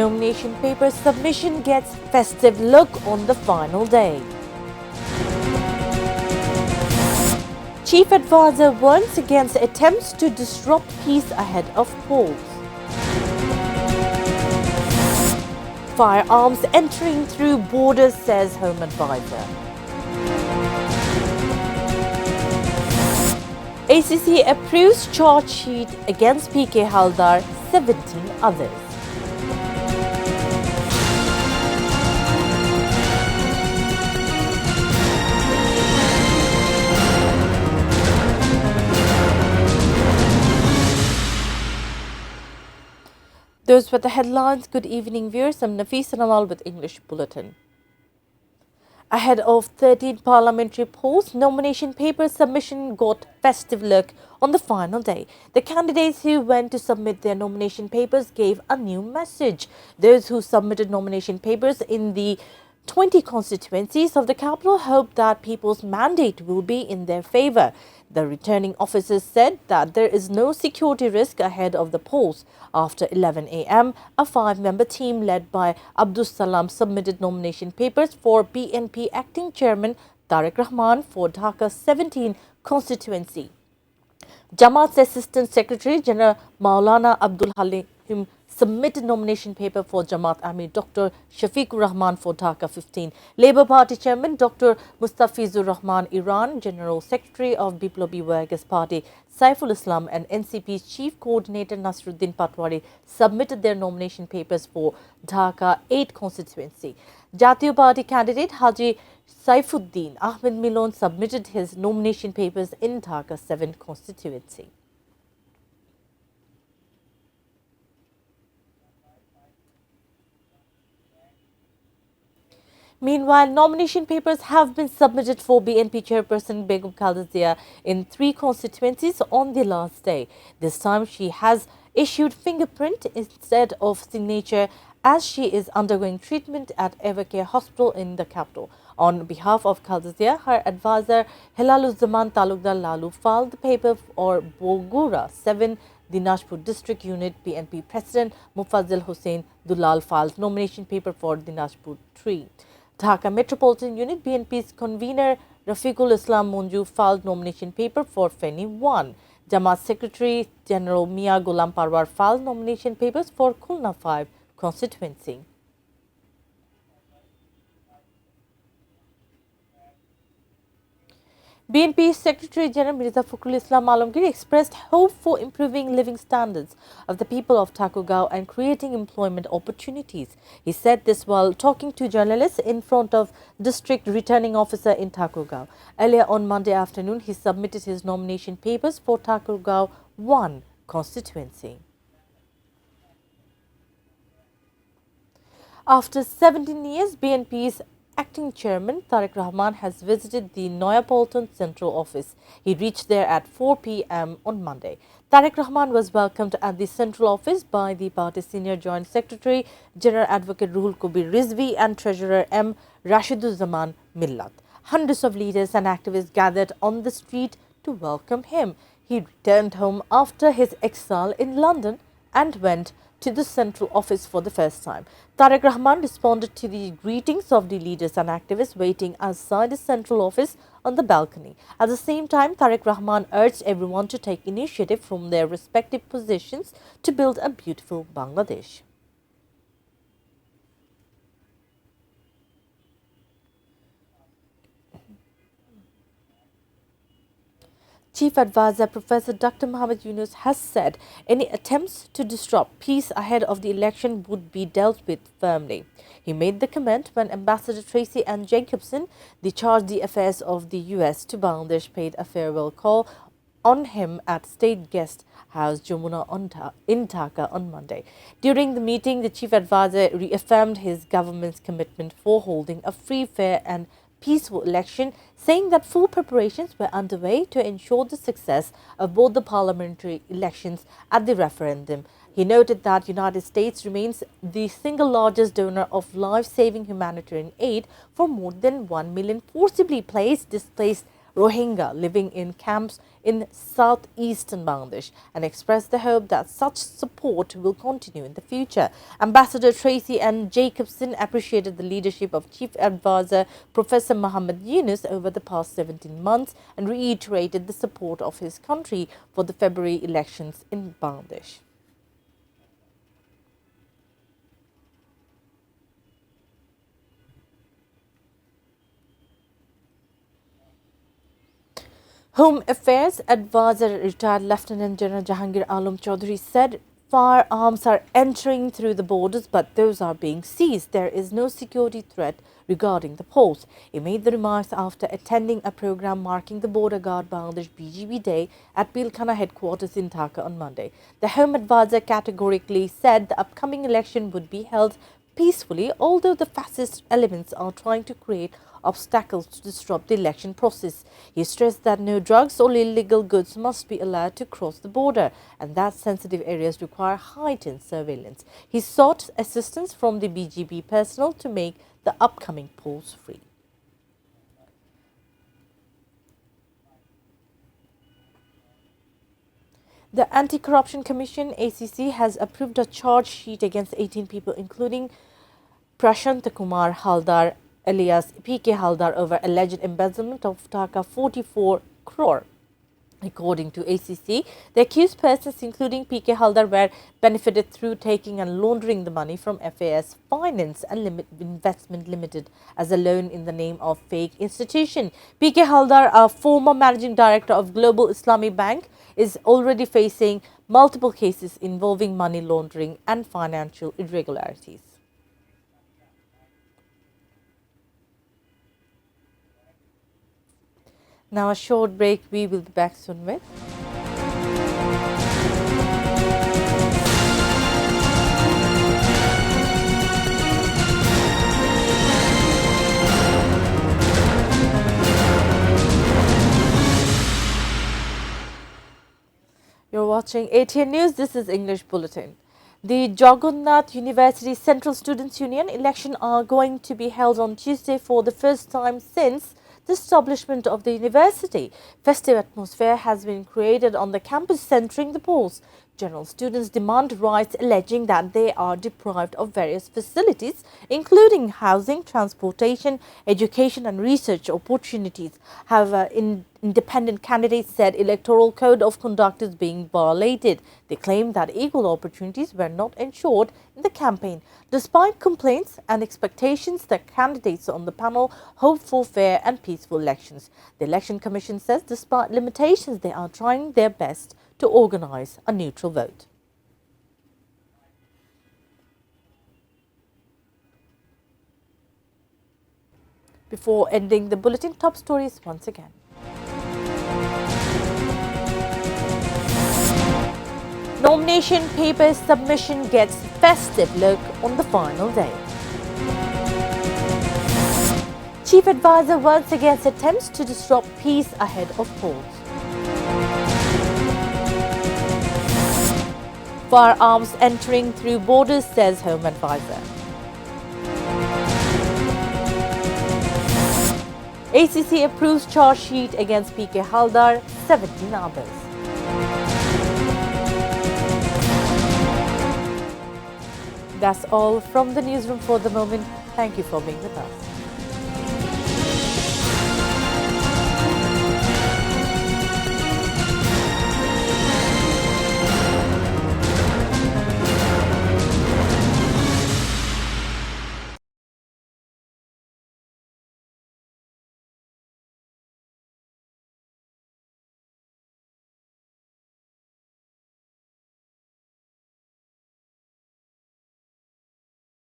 Nomination paper submission gets festive look on the final day. Chief Advisor warns against attempts to disrupt peace ahead of polls. Firearms entering through borders, says Home Advisor. ACC approves charge sheet against PK Haldar, 17 others. Those were the headlines. Good evening, viewers. I'm Nafisa Nawal with English Bulletin. Ahead of 13 parliamentary polls, nomination paper submission got festive look on the final day. The candidates who went to submit their nomination papers gave a new message. Those who submitted nomination papers in the 20 constituencies of the capital hope that people's mandate will be in their favour. The returning officers said that there is no security risk ahead of the polls. After 11 a.m., a 5-member team led by Abdus Salam submitted nomination papers for BNP acting chairman Tariq Rahman for Dhaka 17 constituency. Jamaat's Assistant Secretary General Maulana Abdul Halim submitted nomination paper for Jamaat Amir Dr. Shafiqur Rahman for Dhaka 15. Labour Party Chairman Dr. Mustafizur Rahman Iran, General Secretary of Biplobi Workers Party Saiful Islam and NCP's Chief Coordinator Nasruddin Patwari submitted their nomination papers for Dhaka 8 constituency. Jatiya Party candidate Haji Saifuddin Ahmed Milon submitted his nomination papers in Dhaka 7 constituency. Meanwhile, nomination papers have been submitted for BNP chairperson Begum Khalda in 3 constituencies on the last day. This time, she has issued fingerprint instead of signature as she is undergoing treatment at Evercare Hospital in the capital. On behalf of Khalda, her advisor Hilaluzzaman Talukdar Lalu filed the paper for Bogura 7 Dinajpur District Unit. BNP President Mufazzal Hussain Dulal filed nomination paper for Dinajpur 3. Dhaka Metropolitan Unit BNP's convener Rafiqul Islam Monju filed nomination paper for Feni 1. Jamaat Secretary General Mia Ghulam Parwar filed nomination papers for Khulna 5 constituency. BNP Secretary General Mirza Fakhrul Islam Alamgir expressed hope for improving living standards of the people of Thakurgaon and creating employment opportunities. He said this while talking to journalists in front of District Returning Officer in Thakurgaon. Earlier on Monday afternoon, he submitted his nomination papers for Thakurgaon 1 constituency. After 17 years, BNP's acting chairman Tariq Rahman has visited the Neapolitan Central Office. He reached there at 4 p.m. on Monday. Tariq Rahman was welcomed at the Central Office by the party senior Joint Secretary General Advocate Ruhul Kabir Rizvi and Treasurer M. Rashiduzzaman Millat. Hundreds of leaders and activists gathered on the street to welcome him. He returned home after his exile in London and went to the Central Office for the first time. Tariq Rahman responded to the greetings of the leaders and activists waiting outside the Central Office on the balcony. At the same time, Tariq Rahman urged everyone to take initiative from their respective positions to build a beautiful Bangladesh. Chief Advisor Professor Dr. Muhammad Yunus has said any attempts to disrupt peace ahead of the election would be dealt with firmly. He made the comment when Ambassador Tracy Ann Jacobson, the charge d'affaires of the US to Bangladesh, paid a farewell call on him at State Guest House Jamuna in Dhaka on Monday. During the meeting, the Chief Advisor reaffirmed his government's commitment for holding a free, fair and peaceful election, saying that full preparations were underway to ensure the success of both the parliamentary elections and the referendum. He noted that the United States remains the single largest donor of life-saving humanitarian aid for more than 1 million forcibly displaced Rohingya living in camps in southeastern Bangladesh and expressed the hope that such support will continue in the future. Ambassador Tracy N. Jacobson appreciated the leadership of Chief Advisor Professor Muhammad Yunus over the past 17 months and reiterated the support of his country for the February elections in Bangladesh. Home Affairs Advisor retired Lieutenant General Jahangir Alam Chaudhary said firearms are entering through the borders, but those are being seized. There is no security threat regarding the polls. He made the remarks after attending a program marking the Border Guard Bangladesh BGB Day at Bilkhana headquarters in Dhaka on Monday. The Home Advisor categorically said the upcoming election would be held peacefully, although the fascist elements are trying to create obstacles to disrupt the election process. He stressed that no drugs or illegal goods must be allowed to cross the border and that sensitive areas require heightened surveillance. He sought assistance from the BGB personnel to make the upcoming polls free. The Anti-Corruption Commission (ACC) has approved a charge sheet against 18 people, including Prashant Kumar Haldar alias PK Haldar, over alleged embezzlement of Taka 44 crore. According to ACC, the accused persons, including PK Haldar, were benefited through taking and laundering the money from FAS Finance and Investment Limited as a loan in the name of fake institution. PK Haldar, a former managing director of Global Islamic Bank, is already facing multiple cases involving money laundering and financial irregularities. Now a short break. We will be back soon with. You're watching ATN News. This is English Bulletin. The Jagannath University Central Students' Union election are going to be held on Tuesday for the first time since the establishment of the university. Festive atmosphere has been created on the campus centering the polls. General students demand rights, alleging that they are deprived of various facilities, including housing, transportation, education and research opportunities. However, independent candidates said electoral code of conduct is being violated. They claimed that equal opportunities were not ensured in the campaign. Despite complaints and expectations, the candidates on the panel hope for fair and peaceful elections. The Election Commission says despite limitations, they are trying their best to organize a neutral vote. Before ending the bulletin, top stories once again. Nomination papers submission gets festive look on the final day. Chief Advisor warns against attempts to disrupt peace ahead of polls. Firearms entering through borders, says Home Advisor. ACC approves charge sheet against PK Haldar, 17 others. That's all from the newsroom for the moment. Thank you for being with us.